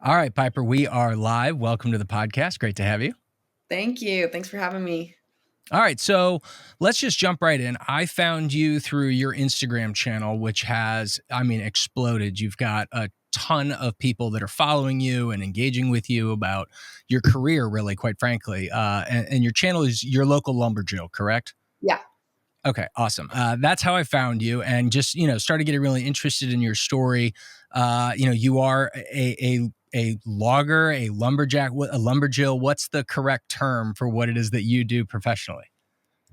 All right, Piper, we are live. Welcome to the podcast. Great to have you. Thank you. Thanks for having me. All right, so let's just jump right in. I found you through your Instagram channel, which has, exploded. You've got a ton of people that are following you and engaging with you about your career, really, quite frankly. And your channel is Your Local Lumberjill, correct? Yeah. Okay, awesome. That's how I found you, and just started getting really interested in your story. You are a logger, a lumberjack, a lumberjill. What's the correct term for what it is that you do professionally?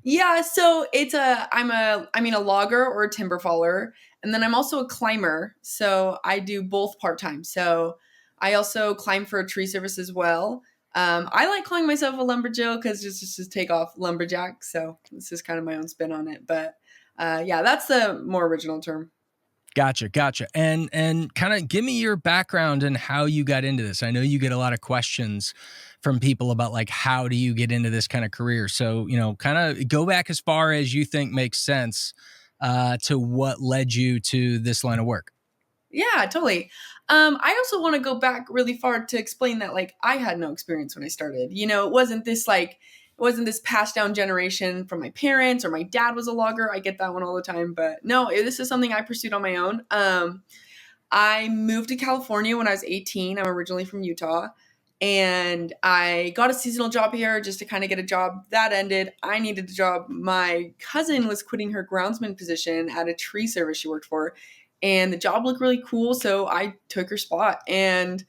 Yeah, so I'm a logger or a timber faller, and then I'm also a climber. So I do both part-time. So I also climb for a tree service as well. I like calling myself a lumberjill because it's just to take off lumberjack. So this is kind of my own spin on it. But yeah, that's the more original term. Gotcha. And kind of give me your background and how you got into this. I know you get a lot of questions from people about like, how do you get into this kind of career? So, kind of go back as far as you think makes sense to what led you to this line of work. Yeah, totally. I also want to go back really far to explain that like I had no experience when I started. It wasn't this passed down generation from my parents or my dad was a logger. I get that one all the time, but no, this is something I pursued on my own. I moved to California when I was 18. I'm originally from Utah. And I got a seasonal job here just to kind of get a job. That ended. I needed a job. My cousin was quitting her groundsman position at a tree service she worked for, and the job looked really cool, so I took her spot. And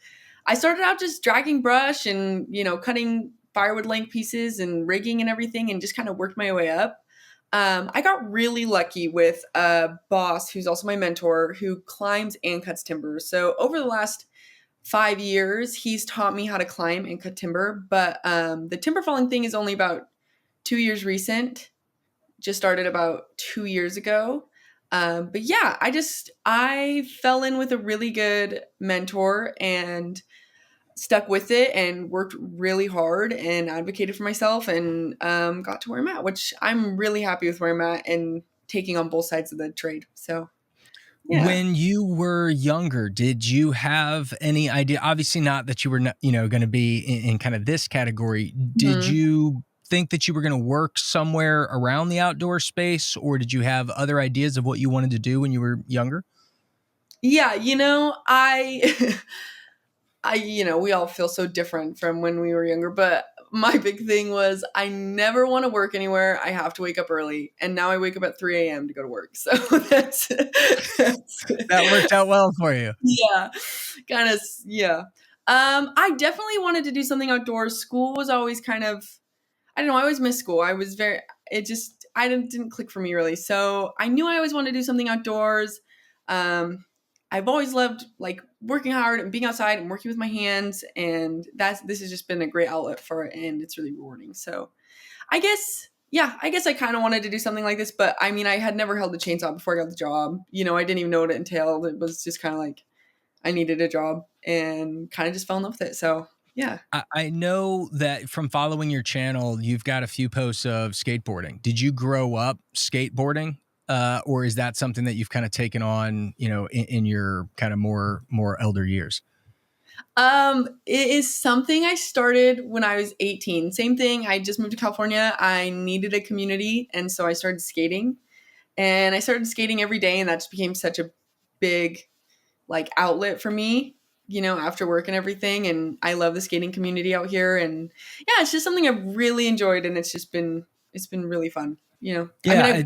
I started out just dragging brush and, cutting firewood length pieces and rigging and everything, and just kind of worked my way up. I got really lucky with a boss who's also my mentor who climbs and cuts timber. So over the last 5 years, he's taught me how to climb and cut timber. But the timber falling thing is only about 2 years recent. Just started about 2 years ago. But yeah, I fell in with a really good mentor and stuck with it and worked really hard and advocated for myself and got to where I'm at, which I'm really happy with where I'm at and taking on both sides of the trade. So yeah. When you were younger, did you have any idea? Obviously, not that you were, going to be in kind of this category. Did Mhm. you think that you were going to work somewhere around the outdoor space, or did you have other ideas of what you wanted to do when you were younger? Yeah, we all feel so different from when we were younger, but my big thing was I never want to work anywhere. I have to wake up early. And now I wake up at 3 a.m. to go to work. So that's That worked out well for you. yeah, kind of, yeah. I definitely wanted to do something outdoors. School was always kind of, I don't know, I always missed school. I didn't click for me really. So I knew I always wanted to do something outdoors. Um, I've always loved like working hard and being outside and working with my hands. And this has just been a great outlet for it. And it's really rewarding. So I guess I kind of wanted to do something like this, but I mean, I had never held a chainsaw before I got the job. I didn't even know what it entailed. It was just kind of like I needed a job and kind of just fell in love with it. So yeah. I know that from following your channel, you've got a few posts of skateboarding. Did you grow up skateboarding? Or is that something that you've kind of taken on, in your kind of more elder years? It is something I started when I was 18. Same thing. I just moved to California. I needed a community, and so I started skating. And I started skating every day, and that just became such a big like outlet for me, after work and everything. And I love the skating community out here. And yeah, it's just something I've really enjoyed, and it's been really fun. I mean, Yeah,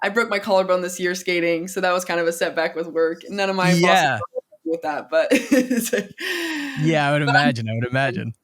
I broke my collarbone this year skating, so that was kind of a setback with work. None of my bosses yeah, were happy with that, but it's like, yeah. I would but imagine. I would imagine.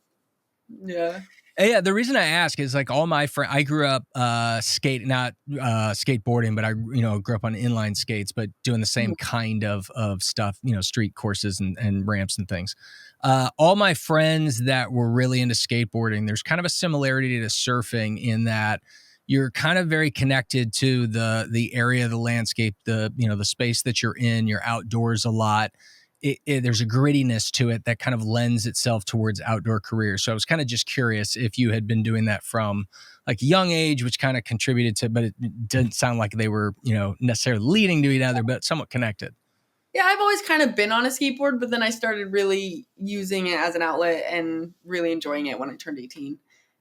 yeah. Yeah, the reason I ask is like all my friends. I grew up not skateboarding, but I grew up on inline skates, but doing the same kind of stuff. Street courses and ramps and things. All my friends that were really into skateboarding, there's kind of a similarity to surfing in that you're kind of very connected to the area, the landscape, the space that you're in. You're outdoors a lot. There's a grittiness to it that kind of lends itself towards outdoor careers. So I was kind of just curious if you had been doing that from like a young age, which kind of contributed to, but it didn't sound like they were, necessarily leading to each other, but somewhat connected. Yeah, I've always kind of been on a skateboard, but then I started really using it as an outlet and really enjoying it when I turned 18.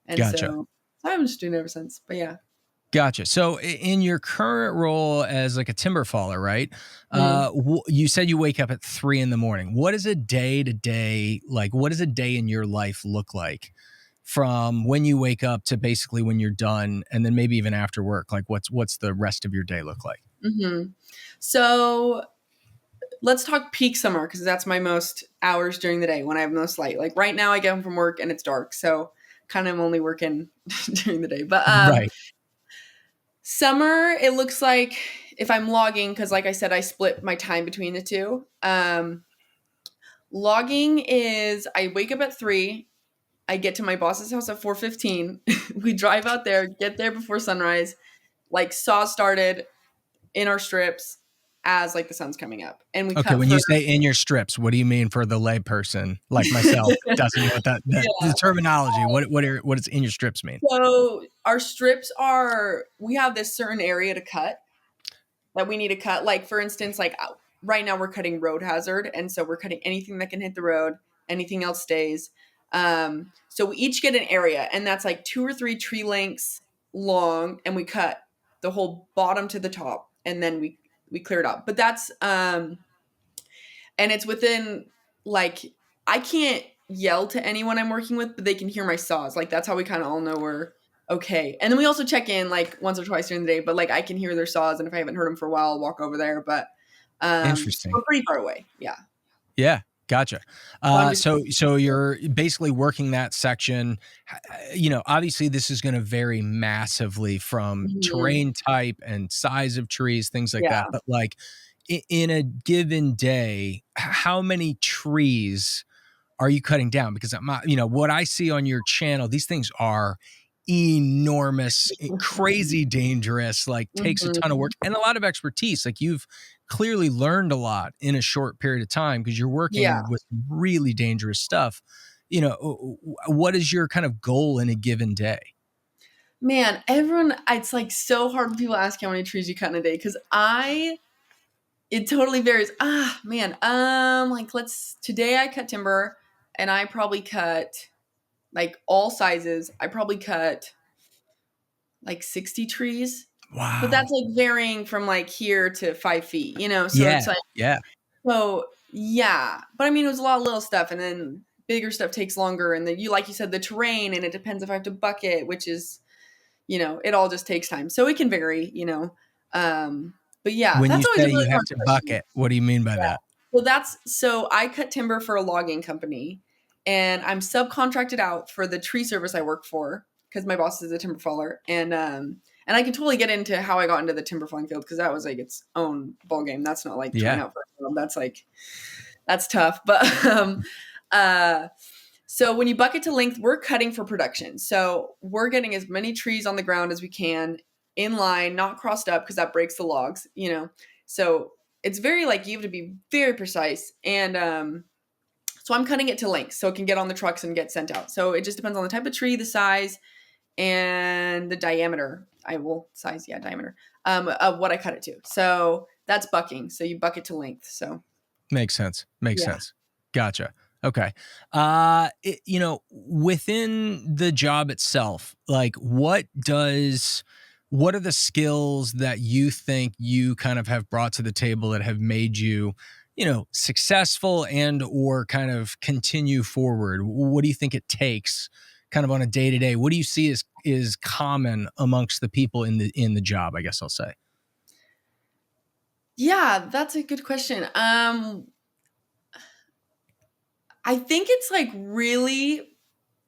And Gotcha. so I've been just doing it ever since. But yeah. Gotcha. So in your current role as like a timber faller, right? Mhm. You said you wake up at 3 in the morning. What is a day to day like? What does a day in your life look like from when you wake up to basically when you're done, and then maybe even after work? Like, what's the rest of your day look like? Mhm. So let's talk peak summer because that's my most hours during the day when I have most light. Like right now, I get home from work and it's dark, so kind of only working during the day. But Right. summer, it looks like if I'm logging, because like I said, I split my time between the two. Logging is I wake up at 3. I get to my boss's house at 4:15. We drive out there, get there before sunrise, like saw started in our strips as like the sun's coming up, and we Okay. cut When for you say in your strips, what do you mean for the layperson like myself that doesn't know what that the Yeah. terminology? What does in your strips mean? So our strips are we have this certain area to cut that we need to cut. Like for instance, like right now we're cutting road hazard, and so we're cutting anything that can hit the road. Anything else stays. So we each get an area, and that's like 2 or 3 tree lengths long, and we cut the whole bottom to the top, and then we clear it up. But that's and it's within like I can't yell to anyone I'm working with, but they can hear my saws. Like that's how we kind of all know we're okay. And then we also check in like once or twice during the day, but like I can hear their saws, and if I haven't heard them for a while, I'll walk over there. But so Interesting. we're pretty far away. Yeah. Yeah, gotcha. So I'm just So you're basically working that section. Obviously, this is going to vary massively from Mhm. terrain type and size of trees, things like that. Yeah. But like in a given day, how many trees are you cutting down? Because what I see on your channel, these things are enormous, crazy dangerous, like takes a ton of Mhm. work and a lot of expertise. Like you've clearly learned a lot in a short period of time because you're Yeah. working with really dangerous stuff. What is your kind of goal in a given day? Man, everyone it's like so hard when people ask how many trees you cut in a day because I it totally varies. Ah, man. Like let's today I cut timber and I probably cut like all sizes. I probably cut like 60 trees, but Wow. that's like varying from like here to 5 feet, you know? So Yeah. it's like, Yeah. so yeah. But I mean, it was a lot of little stuff and then bigger stuff takes longer. And then like you said, the terrain and it depends if I have to bucket, which is, it all just takes time. So it can vary. Um, but yeah, When you that's always a say really you have hard to question. bucket, what do you mean by Yeah. that? So I cut timber for a logging company and I'm subcontracted out for the tree service I work for because my boss is a timber faller and I can totally get into how I got into the timber falling field because that was like its own ball game. That's not like trying Yeah. out for a job. That's tough. But uh so when you bucket to length, we're cutting for production. So we're getting as many trees on the ground as we can in line, not crossed up because that breaks the logs. So it's very like you have to be very precise. And so I'm cutting it to length so it can get on the trucks and get sent out. So it just depends on the type of tree, the size, and the diameter. Diameter of what I cut it to. So that's bucking. So you bucket to length. So Makes sense. Makes yeah. sense. Gotcha. Okay. Within the job itself, like what are the skills that you think you kind of have brought to the table that have made you, successful and or kind of continue forward? What do you think it takes kind of on a day to day? What do you see is common amongst the people in the job, I guess I'll say. Yeah, that's a good question. I think it's like really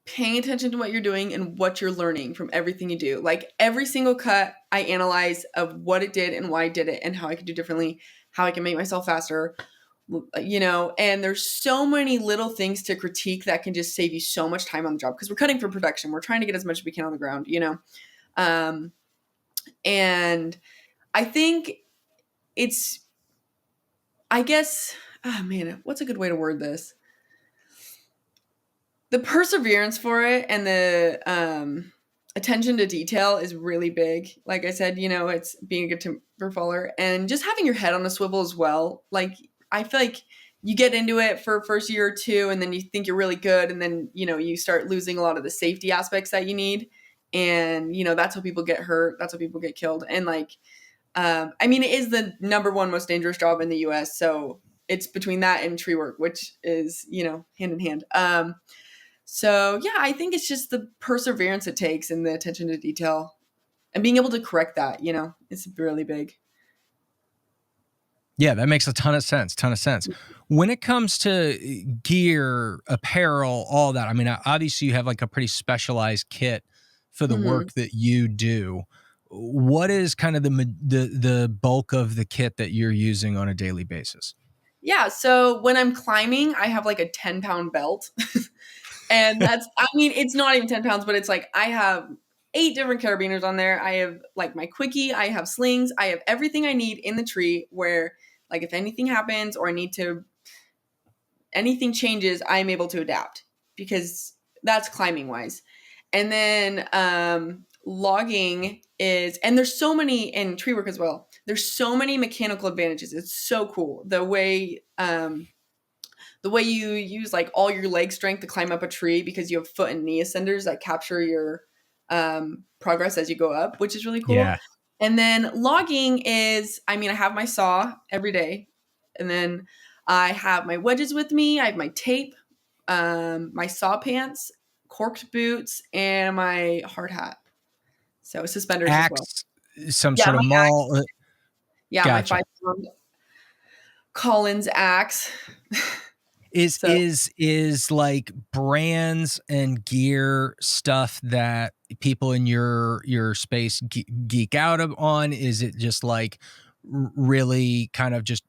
paying attention to what you're doing and what you're learning from everything you do. Like every single cut, I analyze of what it did and why I did it and how I could do differently, how I can make myself faster. And there's so many little things to critique that can just save you so much time on the job because we're cutting for production. We're trying to get as much as we can on the ground. Um, and I think it's, I guess, oh man, what's a good way to word this? The perseverance for it and the attention to detail is really big. Like I said, it's being a good timber faller and just having your head on a swivel as well. Like I feel like you get into it for first year or two, and then you think you're really good, and then you start losing a lot of the safety aspects that you need, and that's how people get hurt. That's how people get killed. And like, I mean, it is the number one most dangerous job in the U.S. So it's between that and tree work, which is hand in hand. So yeah, I think it's just the perseverance it takes and the attention to detail and being able to correct that. It's really big. Yeah, that makes a ton of sense. Ton of sense. When it comes to gear, apparel, all that, I mean, obviously you have like a pretty specialized kit for the Hmm. work that you do. What is kind of the bulk of the kit that you're using on a daily basis? Yeah. So when I'm climbing, I have like a 10-pound belt. And I mean, it's not even 10 pounds, but it's like I have 8 different carabiners on there. I have like my quickie, I have slings, I have everything I need in the tree where, like, if anything happens or anything changes, I'm able to adapt because that's climbing wise. And then logging and there's so many in tree work as well. There's so many mechanical advantages. It's so cool. The way you use like all your leg strength to climb up a tree because you have foot and knee ascenders that capture your progress as you go up, which is really cool. Yeah. And then logging is, I mean, I have my saw every day, and then I have my wedges with me. I have my tape, my saw pants, corked boots, and my hard hat. So suspenders as well. Axe, some Yeah, sort of maul. my Gotcha. 5 pound Collins axe. Is So is is like brands and gear stuff that people in your space geek out on? Is it just like really kind of just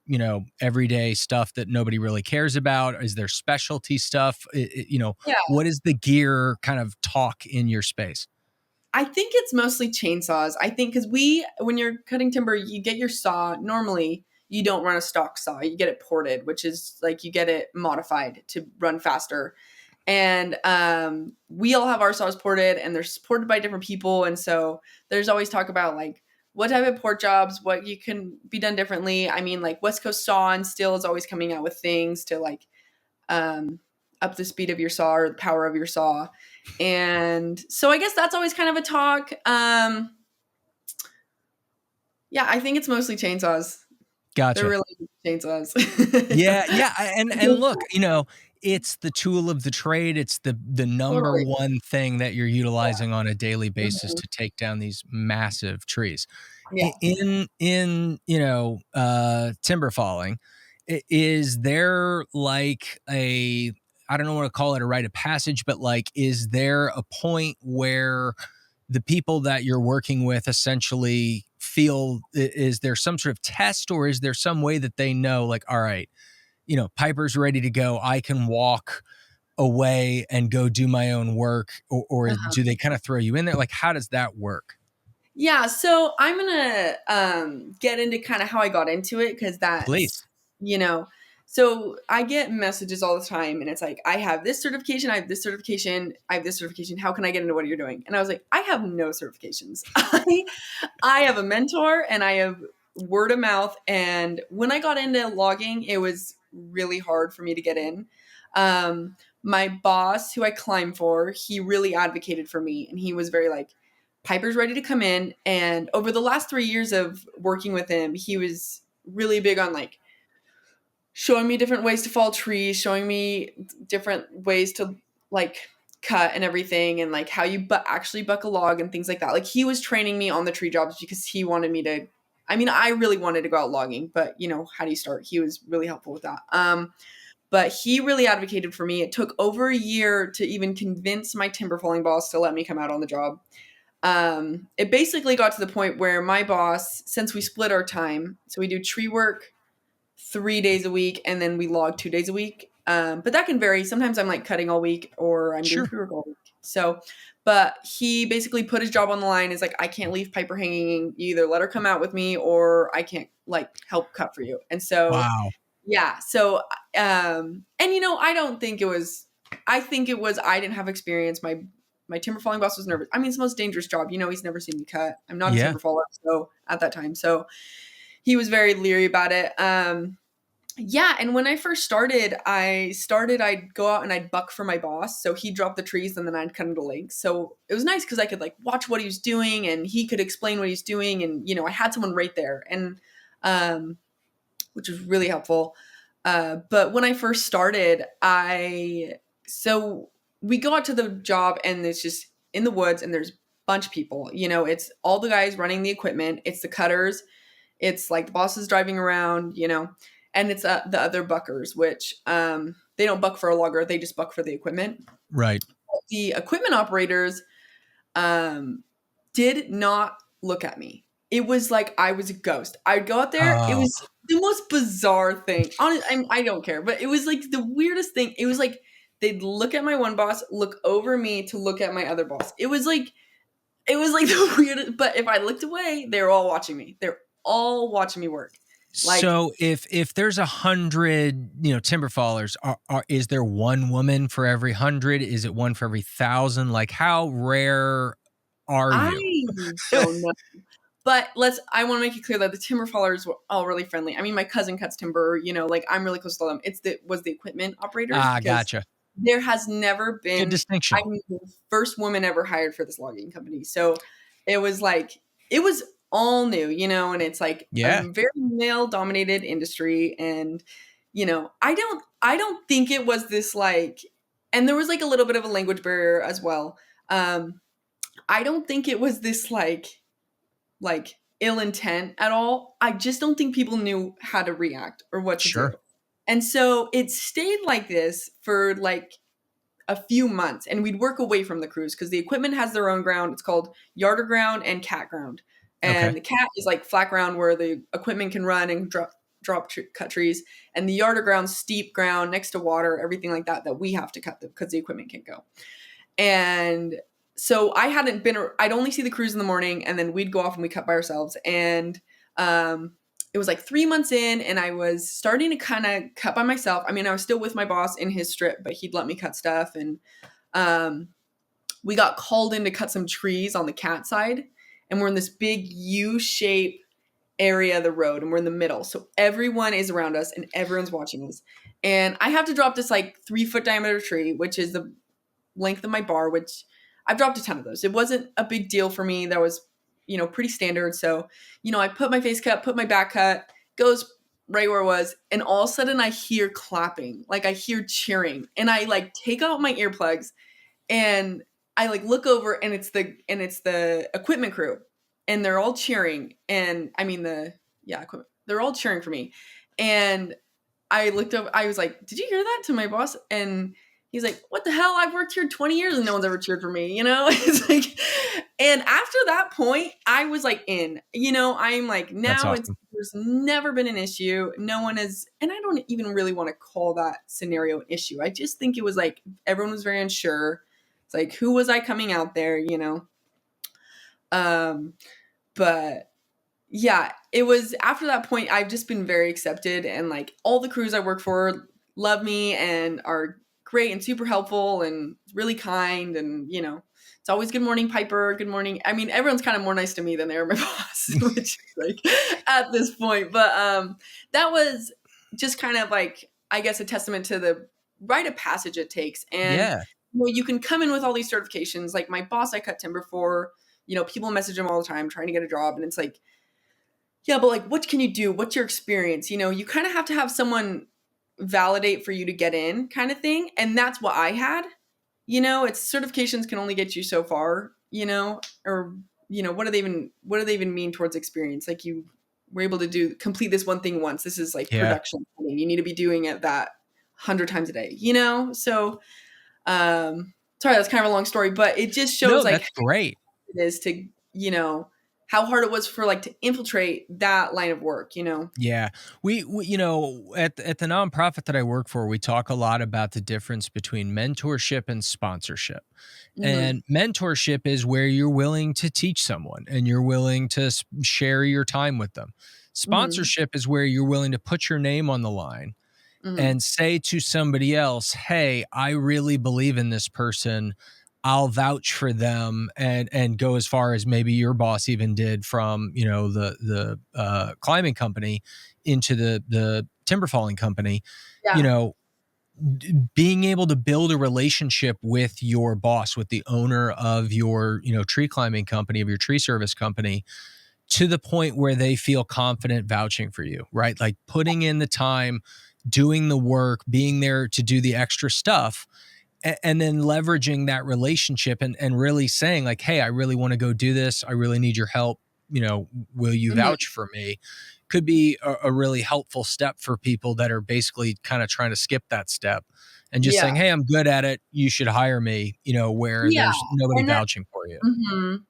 everyday stuff that nobody really cares about? Is there specialty stuff? yeah, What is the gear kind of talk in your space? I think it's mostly chainsaws. I think because when you're cutting timber, you get your saw. Normally, you don't run a stock saw. You get it ported, which is like you get it modified to run faster. And we all have our saws ported, and they're supported by different people. And so there's always talk about like what type of port jobs, what you can be done differently. I mean, like West Coast Saw and Steel is always coming out with things to like um, up the speed of your saw or the power of your saw. And so I guess that's always kind of a talk. Yeah, I think it's mostly chainsaws. They're Gotcha. really chainsaws. Yeah, yeah, and look, it's the tool of the trade. It's the number Totally. one thing that you're utilizing on a daily basis Mhm. to take down these massive trees. Yeah. In timber falling, is there like I don't know what to call it, a rite of passage, but like, is there a point where the people that you're working with essentially feel, is there some sort of test, or is there some way that they know, like, all right, Piper's ready to go, I can walk away and go do my own work, or Uh-huh. do they kind of throw you in there? Like, how does that work? Yeah, so I'm gonna get into kind of how I got into it because Please. you know, so I get messages all the time, and it's like, I have this certification, I have this certification, I have this certification. How can I get into what you're doing? And I was like, I have no certifications. I have a mentor, and I have word of mouth. And when I got into logging, it was really hard for me to get in. My boss, who I climb for, he really advocated for me, and he was very like, Piper's ready to come in. And over the last 3 years of working with him, he was really big on like showing me different ways to fall trees, showing me different ways to like cut and everything, and like how you actually buck a log and things like that. Like he was training me on the tree jobs because he wanted me to. I mean, I really wanted to go out logging, but how do you start? He was really helpful with that. But he really advocated for me. It took over a year to even convince my timber falling boss to let me come out on the job. It basically got to the point where my boss, since we split our time, so we do tree work 3 days a week, and then we log 2 days a week. But that can vary. Sometimes I'm like cutting all week, or I'm doing Sure. tree work all week. So, but he basically put his job on the line. Is like, I can't leave Piper hanging. You either let her come out with me, or I can't like help cut for you. And so, Wow. yeah. So, and I don't think it was. I think it was I didn't have experience. My timber falling boss was nervous. I mean, it's the most dangerous job. He's never seen me cut. I'm not a Yeah. timber faller, so at that time, so he was very leery about it. Yeah, and when I first started, I'd go out and I'd buck for my boss. So he'd drop the trees and then I'd cut into lengths. So it was nice because I could like watch what he was doing and he could explain what he's doing. And, I had someone right there and um, which was really helpful. But when I first started, so we go out to the job and it's just in the woods and there's a bunch of people. It's all the guys running the equipment, it's the cutters, it's like the boss is driving around, and it's the other buckers, which they don't buck for a logger, they just buck for the equipment. Right. The equipment operators um, did not look at me. It was like I was a ghost. I'd go out there. It Oh, was the most bizarre thing. I don't care, but it was like the weirdest thing. It was like they'd look at my one boss, look over me to look at my other boss. It was like the weirdest. But if I looked away, they were all watching me. They're all watching me work. Like so if there's 100, timber fallers, is there one woman for every 100? Is it one for every 1,000? Like, how rare are I you? don't know. But I want to make it clear that the timber fallers were all really friendly. I mean, my cousin cuts timber, like I'm really close to them. Was the equipment operators Ah, because gotcha. there has never Good been, distinction. I'm the first woman ever hired for this logging company. So it was like, it was all new, and it's like a Yeah, very male dominated industry. And, I don't think it was this like, and there was like a little bit of a language barrier as well. I don't think it was this like ill intent at all. I just don't think people knew how to react or what to do. sure. And so it stayed like this for like a few months and we'd work away from the crews because the equipment has their own ground. It's called yarder ground and cat ground. Okay. And the cat is like flat ground where the equipment can run and cut trees. And the yarder ground, steep ground next to water, everything like that we have to cut because the equipment can't go. And so I'd only see the crews in the morning and then we'd go off and we cut by ourselves. And it was like 3 months in and I was starting to kind of cut by myself. I mean, I was still with my boss in his strip, but he'd let me cut stuff. And we got called in to cut some trees on the cat side. And we're in this big U-shape area of the road and we're in the middle. So everyone is around us and everyone's watching us. And I have to drop this like 3-foot diameter tree, which is the length of my bar, which I've dropped a ton of those. It wasn't a big deal for me. That was, pretty standard. So, I put my face cut, put my back cut, goes right where it was. And all of a sudden I hear clapping, like I hear cheering. And I like take out my earplugs and I like look over and it's the equipment crew and they're all cheering. And I mean equipment, they're all cheering for me. And I looked up, I was like, did you hear that, to my boss? And he's like, what the hell? I've worked here 20 years and no one's ever cheered for me, It's like, and after that point, I was like I'm like, That's now awesome. there's never been an issue. No one is, and I don't even really want to call that scenario an issue. I just think it was like, everyone was very unsure. It's like, who was I coming out there, Um, but yeah, it was after that point, I've just been very accepted and like all the crews I work for love me and are great and super helpful and really kind. And, it's always good morning, Piper. Good morning. I mean, everyone's kind of more nice to me than they are my boss, which is like at this point. But that was just kind of like, I guess, a testament to the rite of passage it takes. And Yeah, you can come in with all these certifications. Like my boss I cut timber for, people message him all the time trying to get a job. And it's like, yeah, but like, what can you do? What's your experience? You kind of have to have someone validate for you to get in, kind of thing. And that's what I had. It's certifications can only get you so far, or what do they even mean towards experience? Like you were able to complete this one thing once. This is like yeah. production. You need to be doing it that 100 times a day, So, sorry, that's kind of a long story, but it just shows No, like that's great. it is to, how hard it was for like to infiltrate that line of work. Yeah. We at the nonprofit that I work for, we talk a lot about the difference between mentorship and sponsorship. Hmm. And mentorship is where you're willing to teach someone and you're willing to share your time with them. Hmm. Sponsorship is where you're willing to put your name on the line Hmm. and say to somebody else, "Hey, I really believe in this person. I'll vouch for them," and go as far as maybe your boss even did from the climbing company into the timber falling company, you Yeah. know, being able to build a relationship with your boss, with the owner of your, tree climbing company, of your tree service company, to the point where they feel confident vouching for you, right? Like putting in the time, doing the work, being there to do the extra stuff, and then leveraging that relationship and really saying like, hey, I really want to go do this, I really need your help, will you Mhm. vouch for me, could be a really helpful step for people that are basically kind of trying to skip that step and just saying, Yeah. hey, I'm good at it, you should hire me, where Yeah. there's nobody And that vouching for you. mhm.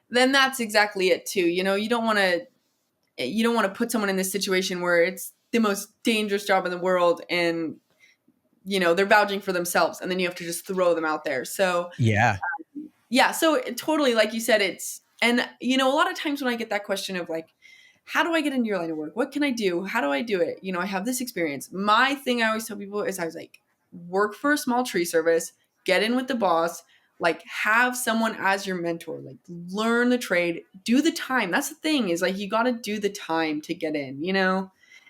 Then that's exactly it too. You don't want to put someone in this situation where it's the most dangerous job in the world and they're vouching for themselves and then you have to just throw them out there. So, Yeah. yeah, so totally like you said and a lot of times when I get that question of like how do I get into your line of work? What can I do? How do I do it? I have this experience. My thing I always tell people is I was like, work for a small tree service, get in with the boss, like have someone as your mentor, like learn the trade, do the time. That's the thing is like you got to do the time to get in.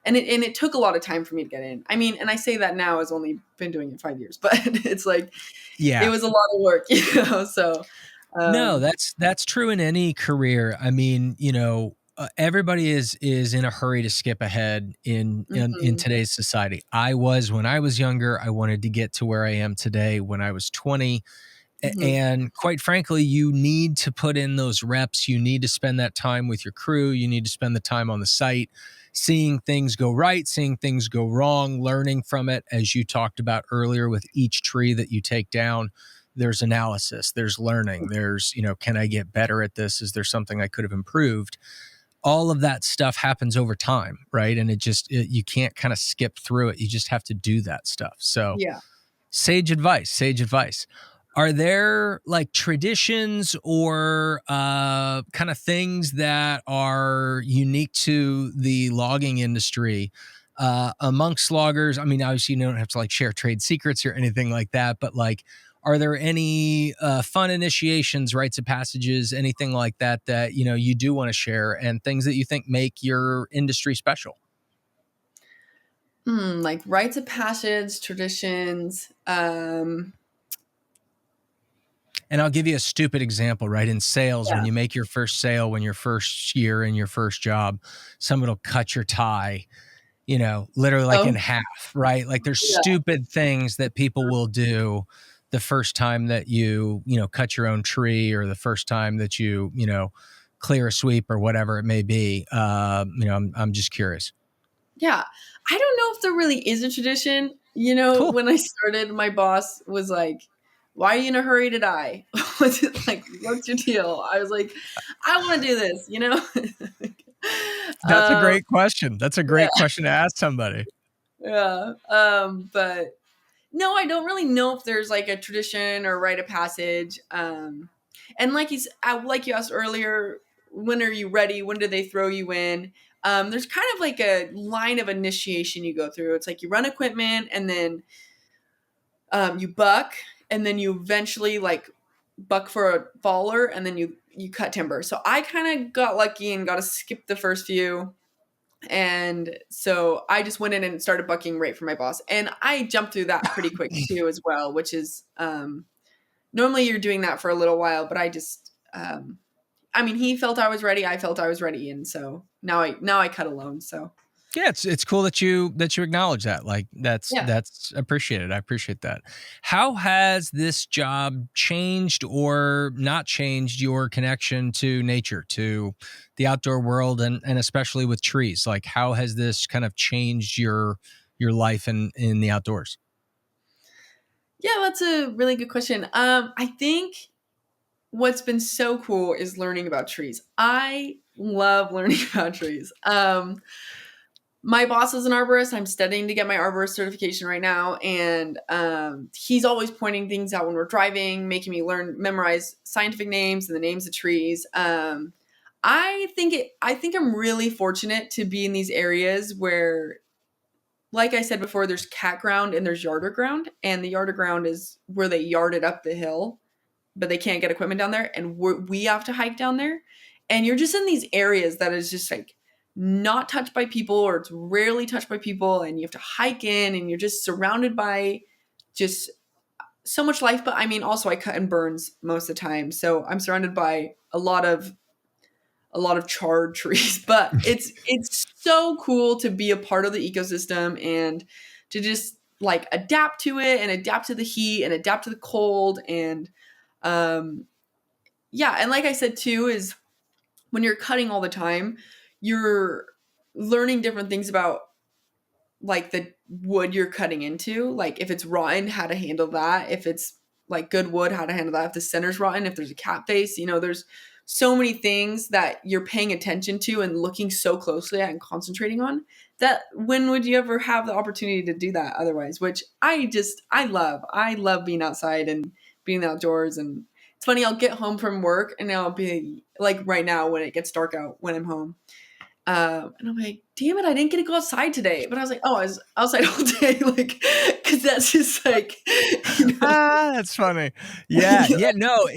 And it took a lot of time for me to get in. I mean, and I say that now as only been doing it 5 years, but it's like it Yeah. was a lot of work. So No, um that's true in any career. I mean, everybody is in a hurry to skip ahead in mhm, today's society. I was when I was younger. I wanted to get to where I am today when I was 20. mhm, And quite frankly, you need to put in those reps. You need to spend that time with your crew. You need to spend the time on the site, seeing things go right, seeing things go wrong, learning from it. As you talked about earlier, with each tree that you take down, there's analysis, there's learning, there's, can I get better at this? Is there something I could have improved? All of that stuff happens over time, right? And you can't kind of skip through it. You just have to do that stuff. So, yeah. sage advice, sage advice. Are there like traditions or kind of things that are unique to the logging industry amongst loggers? I mean, obviously, you don't have to like share trade secrets or anything like that, but like, are there any fun initiations, rites of passages, anything like that that you do want to share, and things that you think make your industry special? Like rites of passage, traditions. And I'll give you a stupid example, right? In sales, when Yeah. you make your first sale, when your first year in your first job, someone will cut your tie, literally like Oh, in half, right? Like there's yeah. stupid things that people will do the first time that cut your own tree, or the first time that clear a sweep or whatever it may be. I'm just curious. Yeah. I don't know if there really is a tradition. Cool. When I started, my boss was like, "Why are you in a hurry to die? What's it like? What's your deal?" I was like, "I want to do this." That's a um, great question. That's a great yeah, question to ask somebody. yeah. But no, I don't really know if there's like a tradition or rite of passage. And like you asked earlier, when are you ready? When do they throw you in? There's kind of like a line of initiation you go through. It's like you run equipment and then you buck, and then you eventually like buck for a faller, and then you cut timber. So I kind of got lucky and got to skip the first few. And so I just went in and started bucking right for my boss. And I jumped through that pretty quick too, as well, which is normally you're doing that for a little while, but I mean, he felt I was ready. I felt I was ready. And so now I cut alone. So Yeah, it's cool that you acknowledge that. Like yeah. that's appreciated. I appreciate that. How has this job changed or not changed your connection to nature, to the outdoor world, and especially with trees? Like, how has this kind of changed your life in the outdoors? Yeah, that's a really good question. I think what's been so cool is learning about trees. I love learning about trees. My boss is an arborist. I'm studying to get my arborist certification right now, and he's always pointing things out when we're driving, making me memorize scientific names and the names of trees. I think I'm really fortunate to be in these areas where, like I said before, there's cat ground and there's yarder ground, and the yarder ground is where they yard it up the hill, but they can't get equipment down there, and we have to hike down there, and you're just in these areas that is just like not touched by people, or it's rarely touched by people, and you have to hike in and you're just surrounded by just so much life. But I mean, also I cut and burns most of the time, so I'm surrounded by a lot of charred trees. But it's so cool to be a part of the ecosystem and to just like adapt to it and adapt to the heat and adapt to the cold. And um yeah, and like I said too, is when you're cutting all the time, you're learning different things about like the wood you're cutting into. Like if it's rotten, how to handle that. If it's like good wood, how to handle that. If the center's rotten, if there's a cat face, there's so many things that you're paying attention to and looking so closely at and concentrating on, that when would you ever have the opportunity to do that otherwise? Which I love being outside and being outdoors. And it's funny, I'll get home from work and I'll be like right now when it gets dark out when I'm home. And I'm like, damn it, I didn't get to go outside today. But I was like, oh, I was outside all day, like, because that's just like, you know. That's funny. Yeah, yeah. No,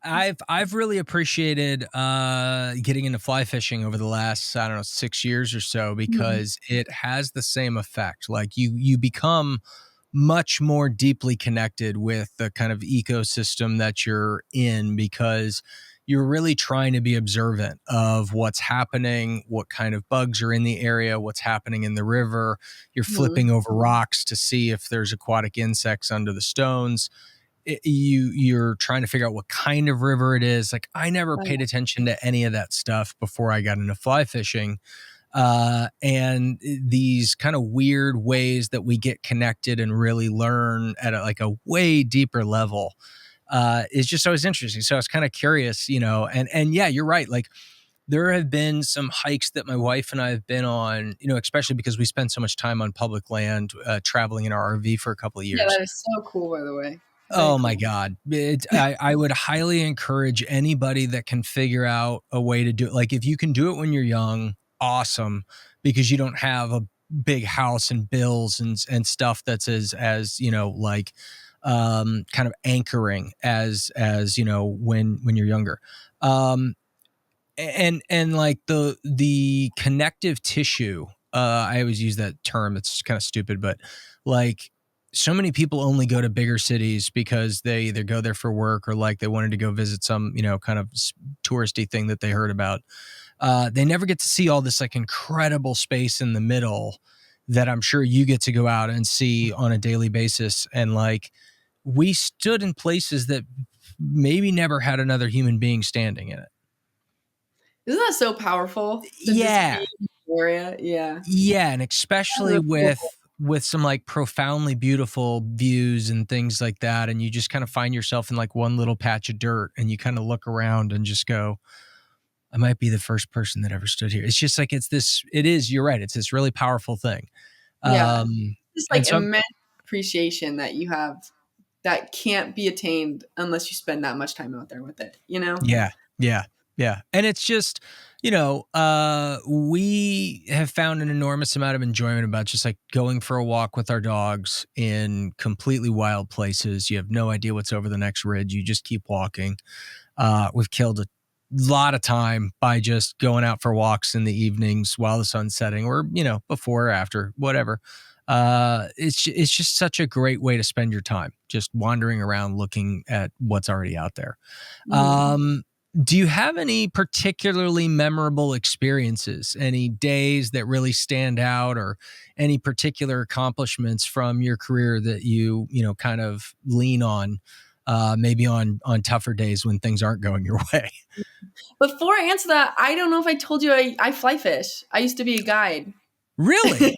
I've really appreciated getting into fly fishing over the last, I don't know, 6 years or so, Mhm. because it has the same effect. Like you become much more deeply connected with the kind of ecosystem that you're in, because you're really trying to be observant of what's happening, what kind of bugs are in the area, what's happening in the river. You're Mhm. flipping over rocks to see if there's aquatic insects under the stones. You're trying to figure out what kind of river it is. Like, I never paid attention to any of that stuff before I got into fly fishing. And these kind of weird ways that we get connected and really learn at like a way deeper level is just always interesting. So I was kind of curious, and yeah, you're right. Like, there have been some hikes that my wife and I have been on, especially because we spend so much time on public land, traveling in our RV for a couple of Yeah, years. that is so cool, by the way. Very Oh my cool. God. I would highly encourage anybody that can figure out a way to do it. Like, if you can do it when you're young, awesome, because you don't have a big house and bills and stuff that's as, like, kind of anchoring as, when you're younger. Um, and like the connective tissue, I always use that term, it's kind of stupid, but like, so many people only go to bigger cities because they either go there for work or like they wanted to go visit some kind of touristy thing that they heard about. They never get to see all this like incredible space in the middle that I'm sure you get to go out and see on a daily basis. And like, we stood in places that maybe never had another human being standing in it. Isn't that so powerful to just Yeah. be in the area? Yeah. Yeah, and That's especially really cool. with some like profoundly beautiful views and things like that, and you just kind of find yourself in like one little patch of dirt, and you kind of look around and just go, I might be the first person that ever stood here. It's just like, you're right, it's this really powerful thing. Yeah. Um Just and like so I'm, immense appreciation that you have that can't be attained unless you spend that much time out there with it, you know? yeah, yeah, yeah. And it's just, we have found an enormous amount of enjoyment about just like going for a walk with our dogs in completely wild places. You have no idea what's over the next ridge. You just keep walking. We've killed a lot of time by just going out for walks in the evenings while the sun's setting, or, before or after, whatever. It's just such a great way to spend your time, just wandering around looking at what's already out there. Mhm. Um, do you have any particularly memorable experiences, any days that really stand out, or any particular accomplishments from your career that kind of lean on, maybe on tougher days when things aren't going your way? Before I answer that, I don't know if I told you I fly fish. I used to be a guide. Really?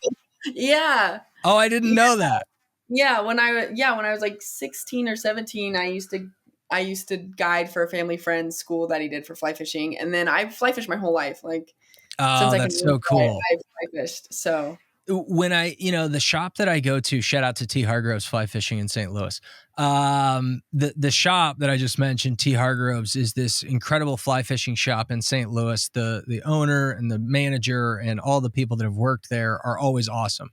Yeah. Oh, I didn't Yeah. know that. When I was like 16 or 17, I used to guide for a family friend's school that he did for fly fishing. And then I fly fished my whole life. Like since Oh, I can that's so remember, cool. I've fly fished. So When the shop that I go to, shout out to T Hargroves Fly Fishing in St. Louis. The shop that I just mentioned, T Hargroves, is this incredible fly fishing shop in St. Louis. The owner and the manager and all the people that have worked there are always awesome.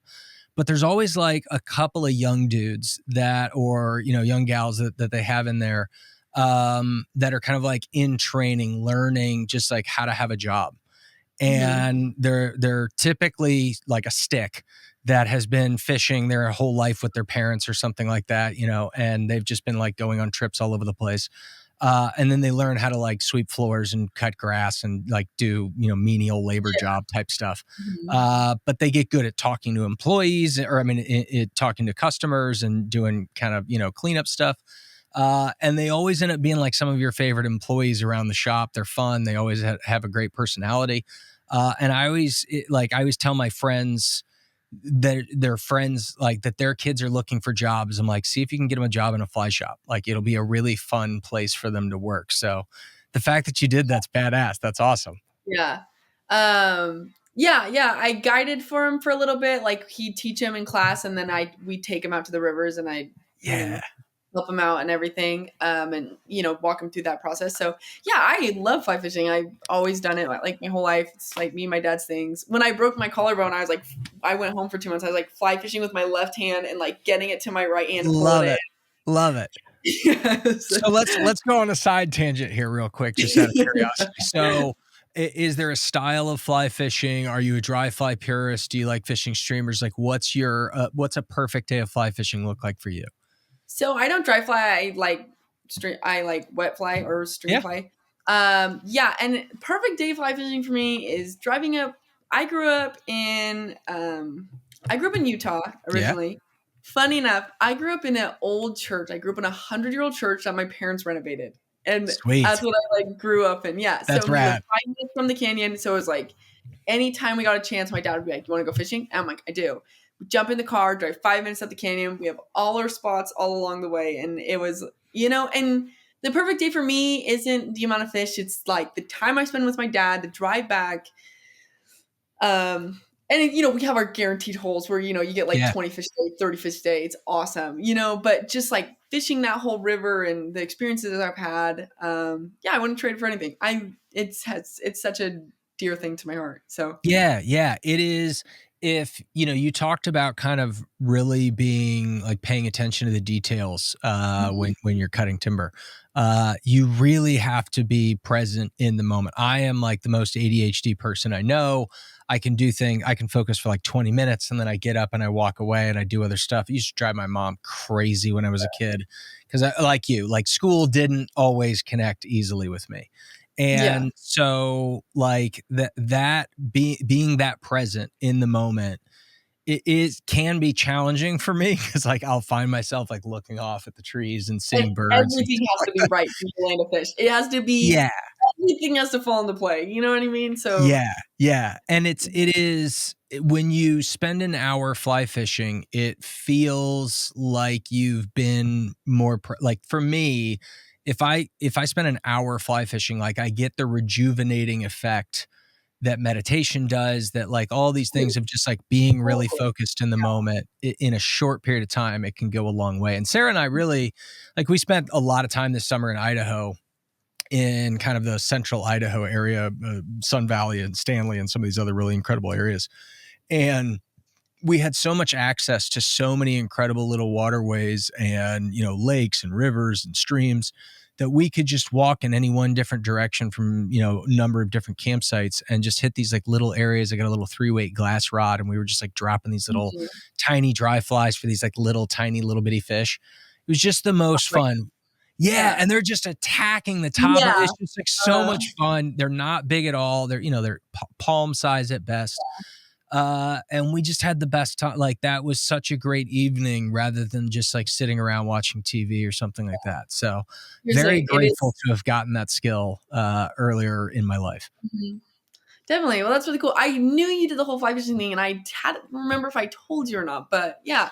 But there's always like a couple of young dudes or young gals that they have in there, that are kind of like in training, learning just like how to have a job. Mhm. and they're typically like a stick that has been fishing their whole life with their parents or something like that, and they've just been like going on trips all over the place. And then they learn how to like sweep floors and cut grass and like do, menial labor Yeah. job type stuff. Mhm. But they get good at talking to employees, or I mean, talking to customers and doing kind of, cleanup stuff. And they always end up being like some of your favorite employees around the shop. They're fun. They always have a great personality. And I always tell my friends, their friends, like, that their kids are looking for jobs. I'm like, see if you can get them a job in a fly shop. Like, it'll be a really fun place for them to work. So the fact that you did that's badass. That's awesome. Yeah. Yeah, I guided for him for a little bit. Like he'd teach him in class and then we take him out to the rivers and you Yeah. know, help him out and everything. And walk him through that process. So yeah, I love fly fishing. I've always done it like my whole life. It's like me and my dad's things. When I broke my collarbone, I went home for 2 months. I was like fly fishing with my left hand and like getting it to my right hand to pull it Love in. it. Love it. Yes. So let's go on a side tangent here real quick, just out of curiosity. So is there a style of fly fishing? Are you a dry fly purist? Do you like fishing streamers? Like what's a perfect day of fly fishing look like for you? So I don't dry fly. I like wet fly or stream Yeah. fly. Yeah, and perfect day fly fishing for me is driving up. I grew up in Utah Yeah. originally. Funny enough, I grew up in an old church. I grew up in a 100-year-old church that my parents renovated, and that's Sweet. what I like grew up in. Yeah, so That's we live rad. 5 minutes from the canyon. So it was like anytime we got a chance, my dad would be like, "You want to go fishing?" And I'm like, "I do." We jump in the car, drive 5 minutes up the canyon. We have all our spots all along the way, and it was, and the perfect day for me isn't the amount of fish. It's like the time I spend with my dad, the drive back. And we have our guaranteed holes where you get like Yeah. 20 fish a day, 30 fish a day. It's awesome, but just like fishing that whole river and the experiences that I've had, yeah, I wouldn't trade it for anything. It's such a dear thing to my heart. So Yeah, yeah, it is. If you talked about kind of really being like paying attention to the details mhm. when you're cutting timber, you really have to be present in the moment. I am like the most ADHD person I know. I can focus for like 20 minutes and then I get up and I walk away and I do other stuff. It used to drive my mom crazy when I was a kid because like you, like school didn't always connect easily with me. Yeah. And so like being that present in the moment, it is can be challenging for me because like I'll find myself like looking off at the trees and And seeing birds and everything stuff has to like be that. right for you to land a fish. It has to be Yeah, everything has to fall into play. You know what I mean? So yeah, yeah. And when you spend an hour fly fishing, it feels like you've been like for me, if I spend an hour fly fishing, like I get the rejuvenating effect that meditation does, that like all these things of just like being really totally. focused in the moment in a short period of time, it can go a long way. And Sarah and I really, like, we spent a lot of time this summer in Idaho, in kind of the central Idaho area, Sun Valley and Stanley and some of these other really incredible areas. And we had so much access to so many incredible little waterways and lakes and rivers and streams that we could just walk in any one different direction from a number of different campsites and just hit these like little areas. I got a little 3-weight glass rod and we were just like dropping these little Mhm. tiny dry flies for these like little tiny little bitty fish. It was just the most Right. fun. Yeah, Yeah. and they're just attacking the top of it. Yeah. It's just like so Uh, much fun. They're not big at all. They're palm size at best. And we just had the best time. Like that was such a great evening rather than just like sitting around watching TV or something like that. So very seriously, it grateful is. to have gotten that skill earlier in my life. Mhm. Definitely. Well, that's really cool. I knew you did the whole fly fishing thing, and I had remember if I told you or not. But yeah,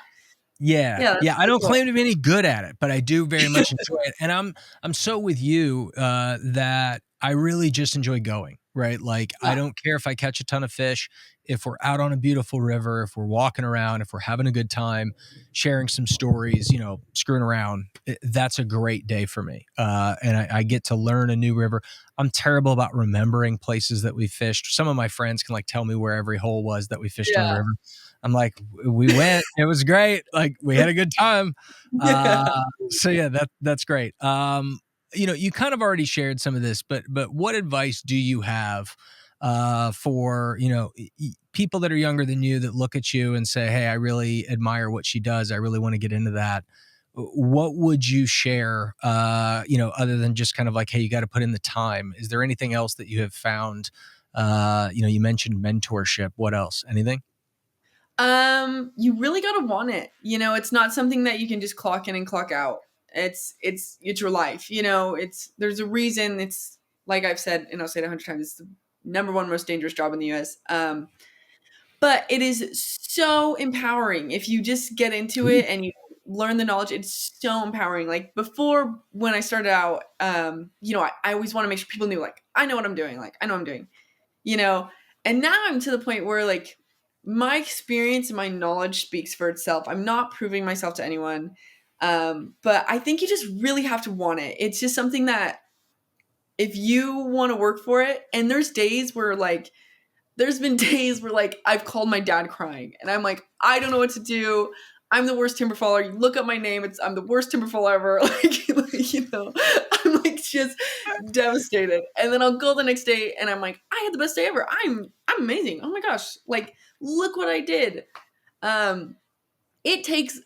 Yeah, yeah, yeah. that's I really don't cool. claim to be any good at it, but I do very much enjoy it. And I'm so with you that I really just enjoy going. Right, like I Yeah. don't care if I catch a ton of fish, if we're out on a beautiful river, if we're walking around, if we're having a good time, sharing some stories, screwing around. That's a great day for me, and I get to learn a new river. I'm terrible about remembering places that we fished. Some of my friends can like tell me where every hole was that we fished on the Yeah. river. I'm like, we went. It was great. Like we had a good time. Yeah. So yeah, that's great. You kind of already shared some of this, but what advice do you have for, people that are younger than you that look at you and say, hey, I really admire what she does. I really want to get into that. What would you share, other than just kind of like, hey, you got to put in the time? Is there anything else that you have found? You mentioned mentorship. What else? Anything? You really gotta want it. It's not something that you can just clock in and clock out. It's your life. There's a reason. It's like I've said, and I'll say it 100 times. It's the number one most dangerous job in the U.S. But it is so empowering if you just get into it and you learn the knowledge. It's so empowering. Like before, when I started out, I always want to make sure people knew, like, I know what I'm doing. Like I know what I'm doing. You know, and now I'm to the point where like my experience and my knowledge speaks for itself. I'm not proving myself to anyone. But I think you just really have to want it. It's just something that if you want to work for it, and there's been days where like I've called my dad crying and I'm like, I don't know what to do. I'm the worst timber faller. You look up my name, I'm the worst timber faller ever. I'm like just devastated. And then I'll go the next day and I'm like, I had the best day ever. I'm amazing. Oh my gosh. Like, look what I did. Um, it takes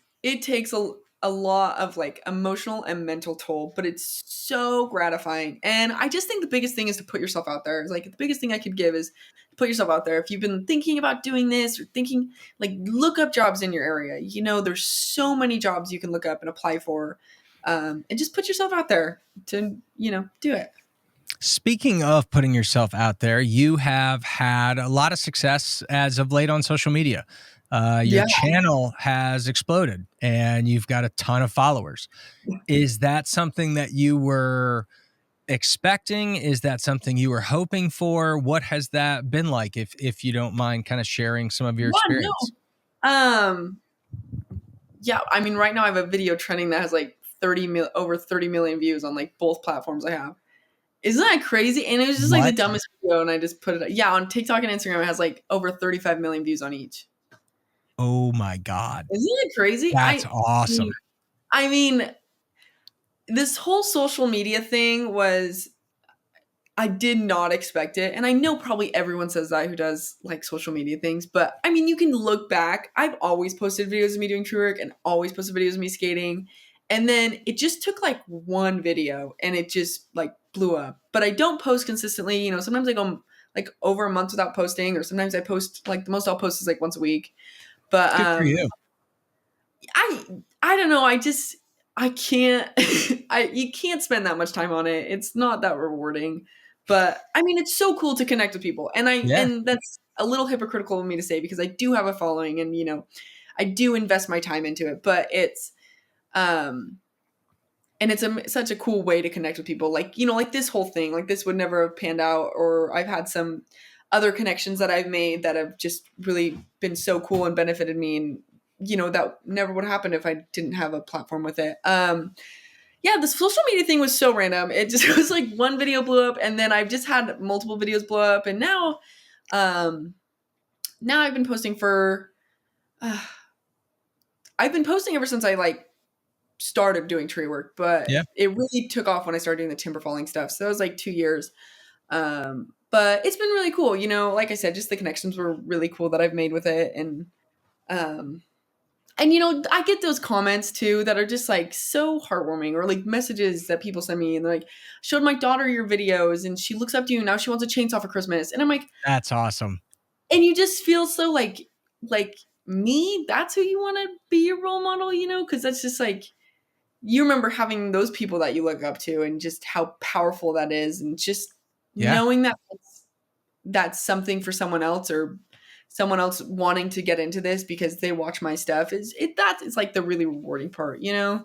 a lot of like emotional and mental toll, but it's so gratifying. And I just think the biggest thing is to put yourself out there. It's like the biggest thing I could give is put yourself out there. If you've been thinking about doing this or thinking, like, look up jobs in your area. There's so many jobs you can look up and apply for. And just put yourself out there to, do it. Speaking of putting yourself out there, you have had a lot of success as of late on social media. Your Yeah. channel has exploded and you've got a ton of followers. Is that something that you were expecting? Is that something you were hoping for? What has that been like? If you don't mind kind of sharing some of your Yeah, experience. no. Yeah, I mean, right now I have a video trending that has like over 30 million views on like both platforms I have. Isn't that crazy? And it was just like the What? dumbest video, and I just put it. Yeah, on TikTok and Instagram, it has like over 35 million views on each. Oh my God. Isn't it crazy? That's awesome. I mean, this whole social media thing was. I did not expect it. And I know probably everyone says that who does like social media things, but I mean, you can look back. I've always posted videos of me doing tree work and always posted videos of me skating. And then it just took like one video and it just like blew up. But I don't post consistently. Sometimes I go like over a month without posting, or sometimes I post like the most I'll post is like once a week. But Good for you. I don't know. I can't you can't spend that much time on it. It's not that rewarding. But I mean, it's so cool to connect with people. And Yeah. that's a little hypocritical of me to say because I do have a following and I do invest my time into it, but it's and it's such a cool way to connect with people. Like, like this whole thing, like this would never have panned out, or I've had some other connections that I've made that have just really been so cool and benefited me, and that never would happen if I didn't have a platform with it. Yeah, the social media thing was so random. It just was like one video blew up, and then I've just had multiple videos blow up, and now I've been posting for I've been posting ever since I like started doing tree work, but Yeah. it really took off when I started doing the timber falling stuff. So that was like 2 years. But it's been really cool. Like I said, just the connections were really cool that I've made with it. And I get those comments too that are just like so heartwarming, or like messages that people send me and they're like, showed my daughter your videos and she looks up to you. Now she wants a chainsaw for Christmas. And I'm like, That's awesome. and you just feel so like me, that's who you want to be your role model, cause that's just like, you remember having those people that you look up to and just how powerful that is. And just knowing that that's something for someone else, or someone else wanting to get into this because they watch my stuff, that's like the really rewarding part, Yeah.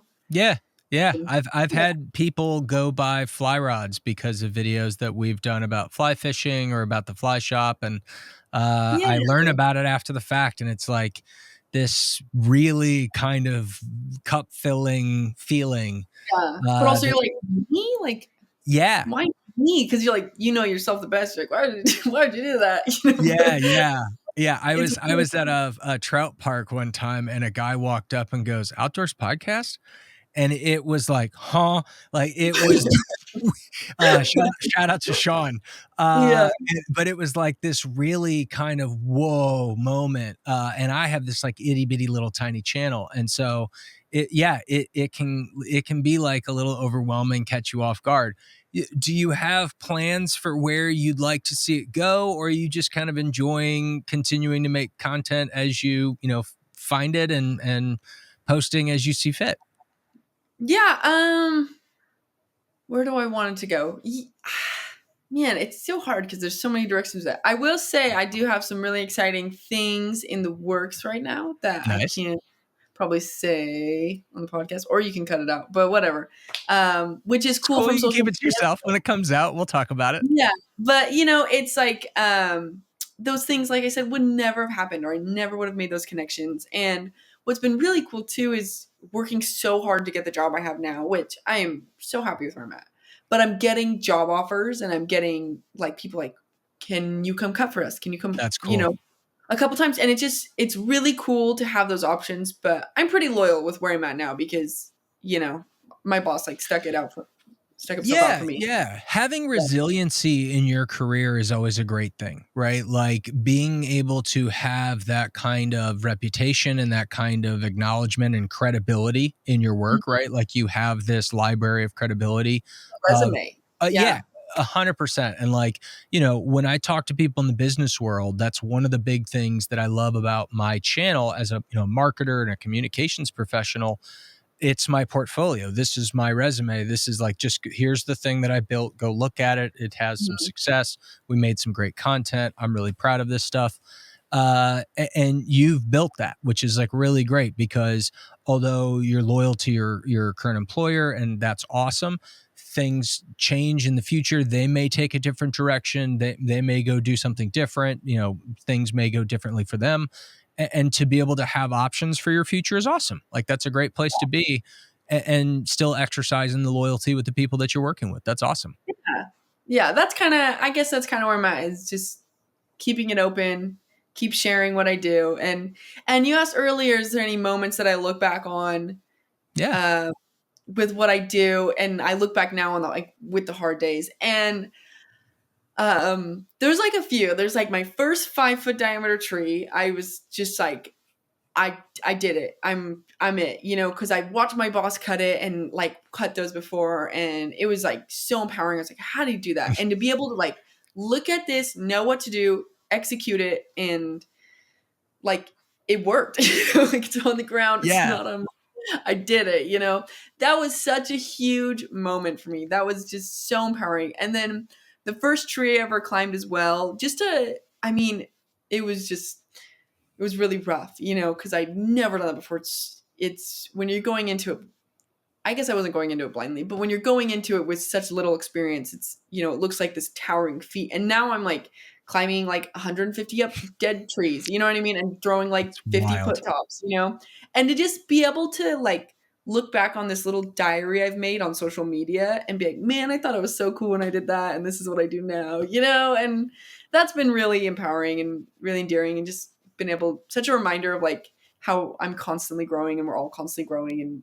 Yeah. I've had people go buy fly rods because of videos that we've done about fly fishing or about the fly shop. And Yeah. I learn about it after the fact. And it's like this really kind of cup filling feeling. Yeah. But also you're like, me? Like, yeah. why me? Because you're like, yourself the best. You're like, why did you do that? Yeah. Yeah. Yeah, I was at a trout park one time and a guy walked up and goes, "Outdoors podcast?" and it was like, huh? Like it was shout out to Sean. Yeah. But it was like this really kind of whoa moment. And I have this like itty bitty little tiny channel. And so it can be like a little overwhelming, catch you off guard. Do you have plans for where you'd like to see it go, or are you just kind of enjoying continuing to make content as find it and posting as you see fit? Yeah. Where do I want it to go? Man, it's so hard because there's so many directions that I will say I do have some really exciting things in the works right now that I Nice. can't probably say on the podcast, or you can cut it out, but whatever. Which is It's cool cool. from You can social keep it to media. yourself. When it comes out, we'll talk about it. Yeah. But it's like those things, like I said, would never have happened, or I never would have made those connections. And what's been really cool too is working so hard to get the job I have now, which I am so happy with where I'm at. But I'm getting job offers, and I'm getting like people like, can you come cut for us? Can you come, That's cool. a couple times. And it's really cool to have those options. But I'm pretty loyal with where I'm at now because, my boss like stuck himself out Yeah, for me. yeah. Having resiliency in your career is always a great thing, right? Like being able to have that kind of reputation and that kind of acknowledgement and credibility in your Mhm. work, right? Like you have this library of credibility of, Resume. yeah, Yeah. 100%. And like, when I talk to people in the business world, that's one of the big things that I love about my channel as a, marketer and a communications professional. It's my portfolio. This is my resume. This is like, just here's the thing that I built. Go look at it. It has some Mhm. success. We made some great content. I'm really proud of this stuff. And you've built that, which is like really great because although you're loyal to your current employer and that's awesome, things change in the future. They may take a different direction. They may go do something different. Things may go differently for them, and to be able to have options for your future is awesome. Like that's a great place to be, and still exercising the loyalty with the people that you're working with. That's awesome. Yeah. Yeah, I guess that's kind of where I'm at, is just keeping it open, keep sharing what I do. And you asked earlier, is there any moments that I look back on Yeah. uh, with what I do? And I look back now on with the hard days. And there's like a few. There's like my first 5 foot diameter tree. I was just like, I did it. I'm it, because I watched my boss cut it and like cut those before, and it was like so empowering. I was like, how do you do that? And to be able to like look at this, know what to do, execute it, and like it worked. Like it's on the ground. It's Yeah. not on. I did it. That was such a huge moment for me. That was just so empowering. And then the first tree I ever climbed as well. I mean, it was just it was really rough, because I'd never done that before. It's when you're going into it. I guess I wasn't going into it blindly, but when you're going into it with such little experience, it's it looks like this towering feat. And now I'm like climbing like 150 up dead trees, you know what I mean, and throwing like It's 50 wild. foot tops, and to just be able to like look back on this little diary I've made on social media and be like, man, I thought it was so cool when I did that, and this is what I do now, and that's been really empowering and really endearing, and just been able such a reminder of like how I'm constantly growing and we're all constantly growing, and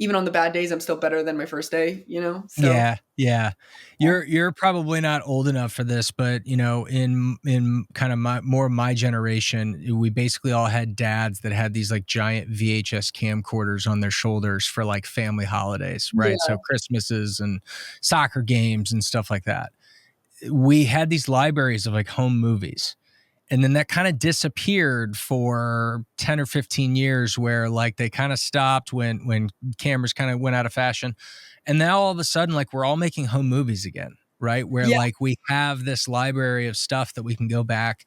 even on the bad days, I'm still better than my first day, So Yeah, yeah. You're probably not old enough for this, but in kind of my generation, we basically all had dads that had these like giant VHS camcorders on their shoulders for like family holidays, right? yeah, So Christmases and soccer games and stuff like that. We had these libraries of like home movies. And then that kind of disappeared for 10 or 15 years, where like they kind of stopped when cameras kind of went out of fashion. And now all of a sudden, like we're all making home movies again, right? Where yeah, like we have this library of stuff that we can go back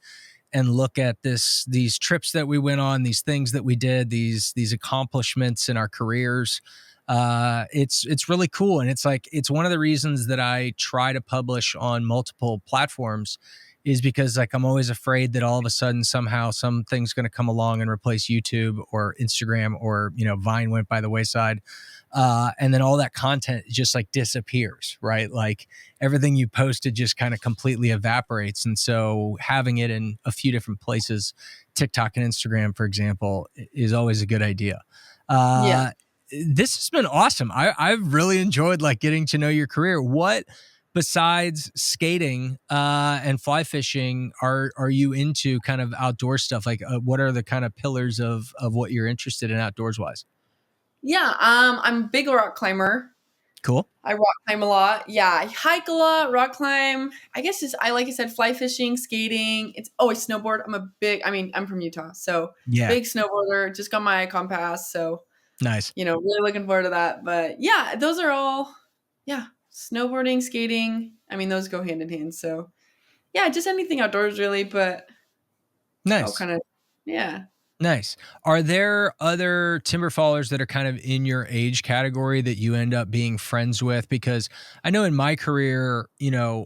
and look at these trips that we went on, these things that we did, these accomplishments in our careers. It's really cool. And it's one of the reasons that I try to publish on multiple platforms, is because like I'm always afraid that all of a sudden somehow something's going to come along and replace YouTube or Instagram, or Vine went by the wayside, and then all that content just like disappears, right? Like everything you posted just kind of completely evaporates. And so having it in a few different places, TikTok and Instagram, for example, is always a good idea. yeah. Uh, this has been awesome. I've really enjoyed like getting to know your career. What besides skating and fly fishing are you into kind of outdoor stuff? Like what are the kind of pillars of what you're interested in outdoors wise? Yeah, I'm a big rock climber. Cool. I rock climb a lot. Yeah, I hike a lot, rock climb. I guess just I like I said, fly fishing, skating. It's always snowboard. I'm from Utah, so Yeah. big snowboarder. Just got my icon pass, so Nice. really looking forward to that. But yeah, those are all yeah, snowboarding, skating. I mean, those go hand in hand. So yeah, just anything outdoors really, but all Nice. kind of yeah. Nice. Are there other timber fallers that are kind of in your age category that you end up being friends with? Because I know in my career,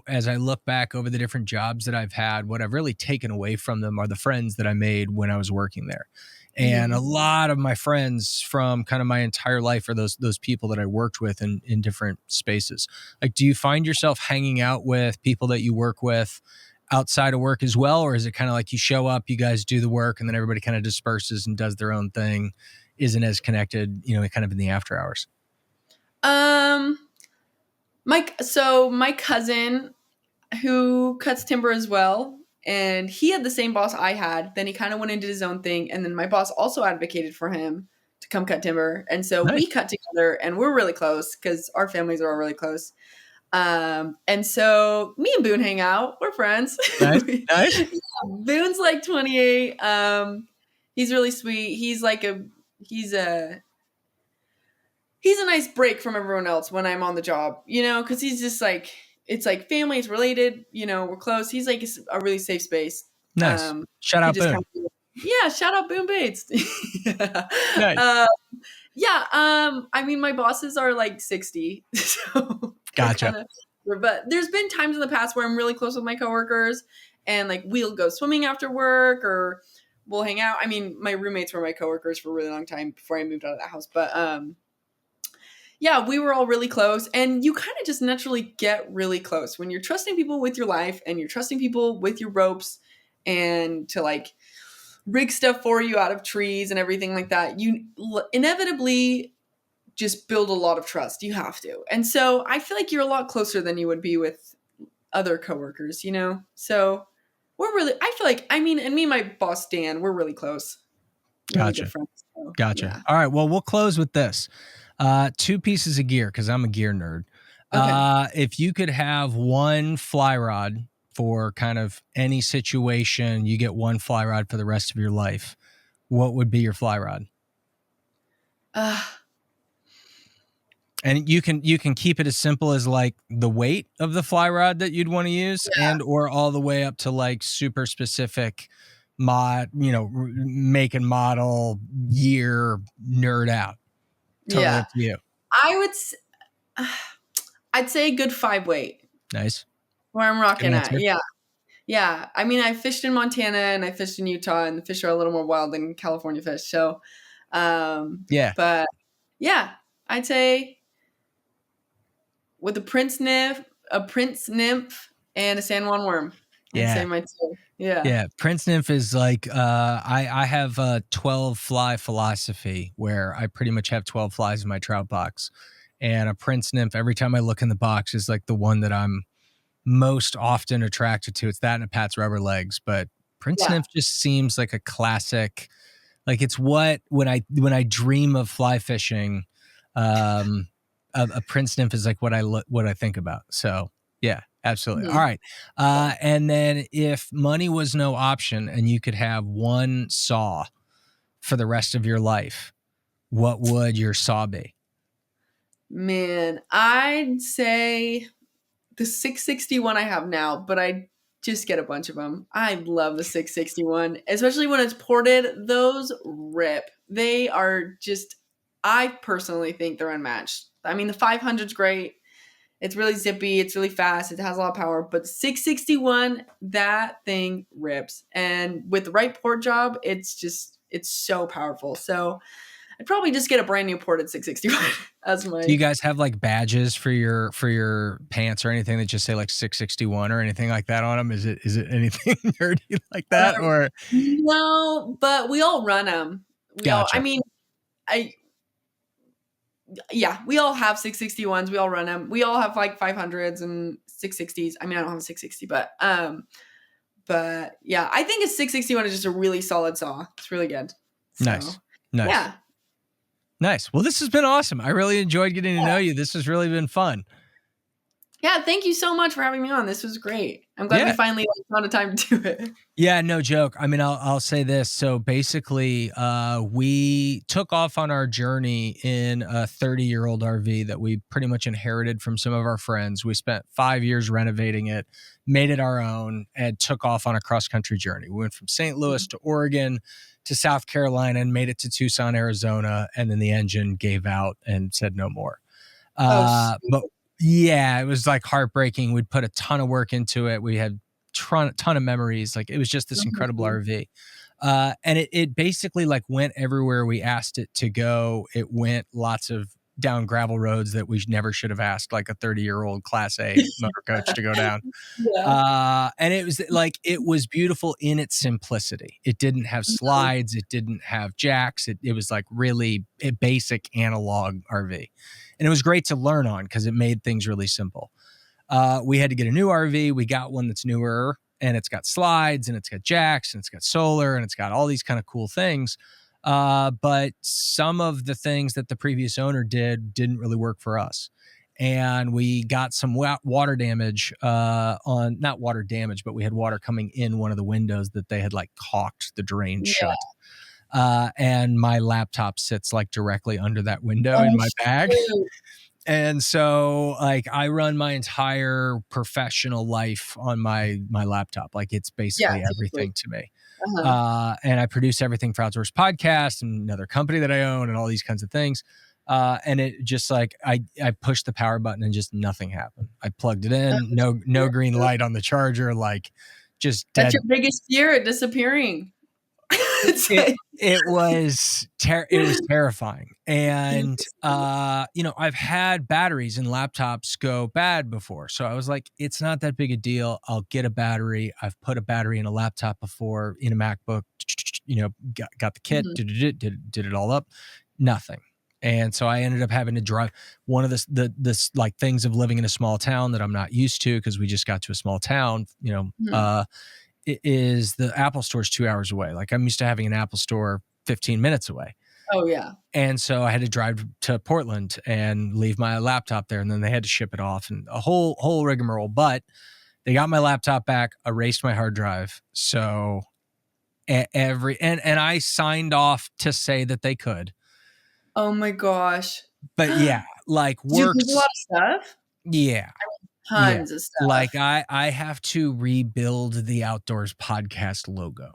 as I look back over the different jobs that I've had, what I've really taken away from them are the friends that I made when I was working there. And a Mhm. lot of my friends from kind of my entire life are those people that I worked with in different spaces. Like, do you find yourself hanging out with people that you work with outside of work as well? Or is it kind of like you show up, you guys do the work, and then everybody kind of disperses and does their own thing, isn't as connected, kind of in the after hours? Um, my cousin who cuts timber as well. And he had the same boss I had. Then he kind of went and did his own thing. And then my boss also advocated for him to come cut timber. And so we Nice. cut together and we're really close because our families are all really close. And so me and Boone hang out. We're friends. Nice. Yeah, Nice. Boone's like 28. He's really sweet. He's a he's a nice break from everyone else when I'm on the job, because he's just like, it's like family, it's related, we're close. He's like a really safe space. Nice. Um, Shout to out just Boone. kind of, yeah, shout out Boom Bates. Yeah. Nice. Uh, yeah. I mean, my bosses are like 60, so they're Gotcha. kind of, but there's been times in the past where I'm really close with my coworkers and like we'll go swimming after work or we'll hang out. I mean, my roommates were my coworkers for a really long time before I moved out of the house, but, yeah, we were all really close. And you kind of just naturally get really close when you're trusting people with your life and you're trusting people with your ropes and to like rig stuff for you out of trees and everything like that. You inevitably just build a lot of trust. You have to. And so I feel like you're a lot closer than you would be with other coworkers, So I feel like, I mean, and me and my boss, Dan, we're really close, really good Gotcha. friends. So, Gotcha. yeah. All right. Well, we'll close with this. Two pieces of gear because I'm a gear nerd. Okay. If you could have one fly rod for kind of any situation, you get one fly rod for the rest of your life. What would be your fly rod? Uh, And you can keep it as simple as like the weight of the fly rod that you'd want to use, yeah. and or all the way up to like super specific make and model, year, nerd out. Totally Yeah. up to you. I would I'd say a good 5 weight Nice. where I'm Good rocking at. answer. Yeah. Yeah. I mean, I fished in Montana and I fished in Utah and the fish are a little more wild than California fish. So, Yeah. but yeah, I'd say with a prince nymph and a San Juan worm. I'd say Yeah. my two. Yeah. Yeah. Prince nymph is like I have a 12 fly philosophy where I pretty much have 12 flies in my trout box. And a prince nymph, every time I look in the box, is like the one that I'm most often attracted to. It's that and a Pat's rubber legs, but Prince Yeah. Nymph just seems like a classic. Like it's what when I dream of fly fishing, um, a Prince Nymph is like what I think about. So yeah, absolutely. All Mhm. right, and then if money was no option and you could have one saw for the rest of your life, what would your saw be? Man, I'd say the 661 I have now, but I just get a bunch of them. I love the 661, especially when it's ported. Those rip. They are just, I personally think they're unmatched. I mean, the 500's great. It's really zippy. It's really fast. It has a lot of power. But 661, that thing rips. And with the right port job, it's so powerful. So I'd probably just get a brand new ported 661 as Do you my. guys have like badges for your pants or anything that just say like 661 or anything like that on them? Is it anything nerdy like that Um, or no, but we all run them. I gotcha? mean, I yeah, we all have 661s. We all run them. We all have like 500s and 660s. I mean, I don't have a 660, but yeah, I think a 661 is just a really solid saw. It's really good. Nice. So Nice. yeah. Nice. Well, this has been awesome. I really enjoyed getting to know you. This has really been fun. Yeah, thank you so much for having me on. This was great. I'm glad we Yeah. finally found a time to do it. Yeah, no joke. I mean, I'll say this. So basically, we took off on our journey in a 30-year-old RV that we pretty much inherited from some of our friends. We spent 5 years renovating it, made it our own, and took off on a cross-country journey. We went from St. Louis to Oregon to South Carolina and made it to Tucson, Arizona, and then the engine gave out and said no more. Oh, But yeah, it was like heartbreaking. We'd put a ton of work into it. We had ton of memories. Like it was just this incredible mhm. RV. And it basically like went everywhere we asked it to go. It went lots of down gravel roads that we never should have asked like a 30-year-old Class A motor coach to go down. Yeah. And it was like, it was beautiful in its simplicity. It didn't have Mhm. slides. It didn't have jacks. It was like really a basic analog RV. And it was great to learn on because it made things really simple. We had to get a new RV. We got one that's newer and it's got slides and it's got jacks and it's got solar and it's got all these kind of cool things. But some of the things that the previous owner didn't really work for us. And we got some water damage on, not water damage, but we had water coming in one of the windows that they had like caulked the drain Yeah. shut. And my laptop sits like directly under that window in Oh, my bag. shoot. And so like I run my entire professional life on my laptop. Like it's Yeah, basically typically. everything to me. Uh-huh. And I produce everything for Outdoors Podcast and another company that I own and all these kinds of things. And it just like I pushed the power button and just nothing happened. I plugged it in, no green light on the charger, like just That's your dead. biggest fear, disappearing. It's it like it was it was terrifying. And I've had batteries in laptops go bad before, so I was like, it's not that big a deal. I'll get a battery. I've put a battery in a laptop before, in a MacBook. Got the kit, Mhm, did it all up. Nothing. And so I ended up having to drive. One of this like things of living in a small town that I'm not used to, because we just got to a small town, mhm. is the Apple Store's 2 hours away. Like I'm used to having an Apple Store 15 minutes away. Oh, yeah. And so I had to drive to Portland and leave my laptop there. And then they had to ship it off and a whole rigmarole. But they got my laptop back, erased my hard drive. So and I signed off to say that they could. Oh my gosh. But yeah, like Did you lose a lot works. of stuff? Yeah. Yeah. Tons of Like stuff. I have to rebuild the Outdoors Podcast logo.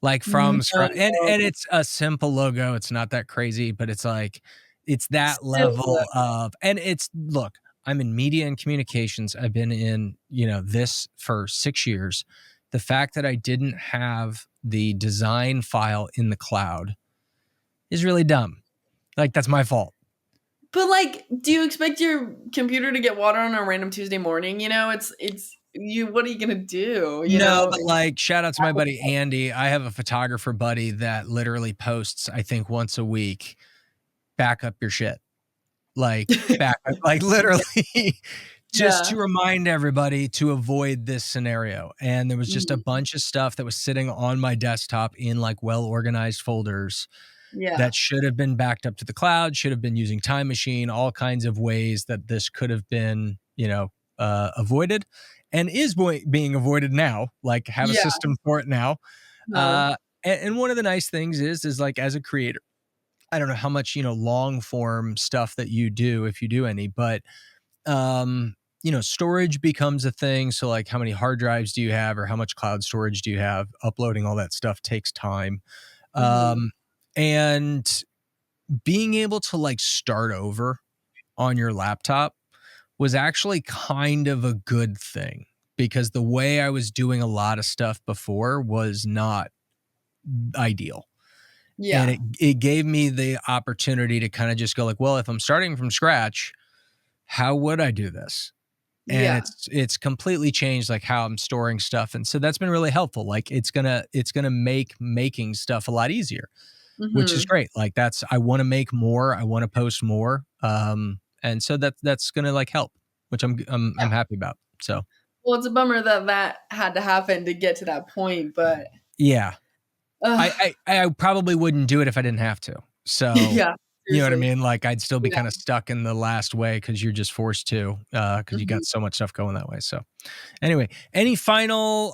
Like from scratch. And No. it's a simple logo. It's not that crazy, but it's like it's that Still level of, and it's, look, I'm in media and communications. I've been in, this for 6 years. The fact that I didn't have the design file in the cloud is really dumb. Like that's my fault. But, like, do you expect your computer to get water on a random Tuesday morning? It's you what are you gonna do, you No, know? but like shout out to my buddy Andy. I have a photographer buddy that literally posts, I think once a week, back up your shit. Like back, like literally just Yeah. to remind everybody to avoid this scenario. And there was just a Mhm. bunch of stuff that was sitting on my desktop in like well organized folders Yeah. that should have been backed up to the cloud, should have been using Time Machine, all kinds of ways that this could have been, avoided, and is being avoided now. Like have a Yeah. system for it now. No. And one of the nice things is like as a creator, I don't know how much, long form stuff that you do, if you do any, but storage becomes a thing. So like how many hard drives do you have or how much cloud storage do you have? Uploading all that stuff takes time. Mhm. Um, and being able to like start over on your laptop was actually kind of a good thing, because the way I was doing a lot of stuff before was not ideal. And Yeah. it gave me the opportunity to kind of just go like, well, if I'm starting from scratch, how would I do this? And Yeah. it's completely changed like how I'm storing stuff. And so that's been really helpful. Like it's gonna make making stuff a lot easier. which is Mhm. great. Like I want to make more. I want to post more. And so that's going to like help, which I'm happy about. So Well, it's a bummer that that had to happen to get to that point, but yeah, ugh, I probably wouldn't do it if I didn't have to. So, yeah, you know what I seriously. mean? Like I'd still be Yeah. kind of stuck in the last way because you're just forced to, because you Mhm. got so much stuff going that way. So anyway, any final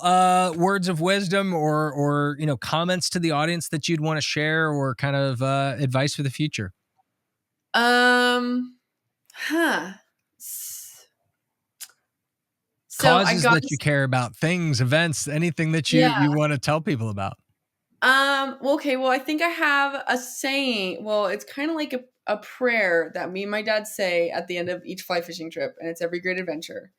words of wisdom or comments to the audience that you'd want to share or kind of advice for the future? Um, huh. S So I Causes got that you this. care about, things, events, anything that you Yeah. you want to tell people about. Well, okay, well, I think I have a saying. Well, it's kind of like a prayer that me and my dad say at the end of each fly fishing trip, and it's every great adventure.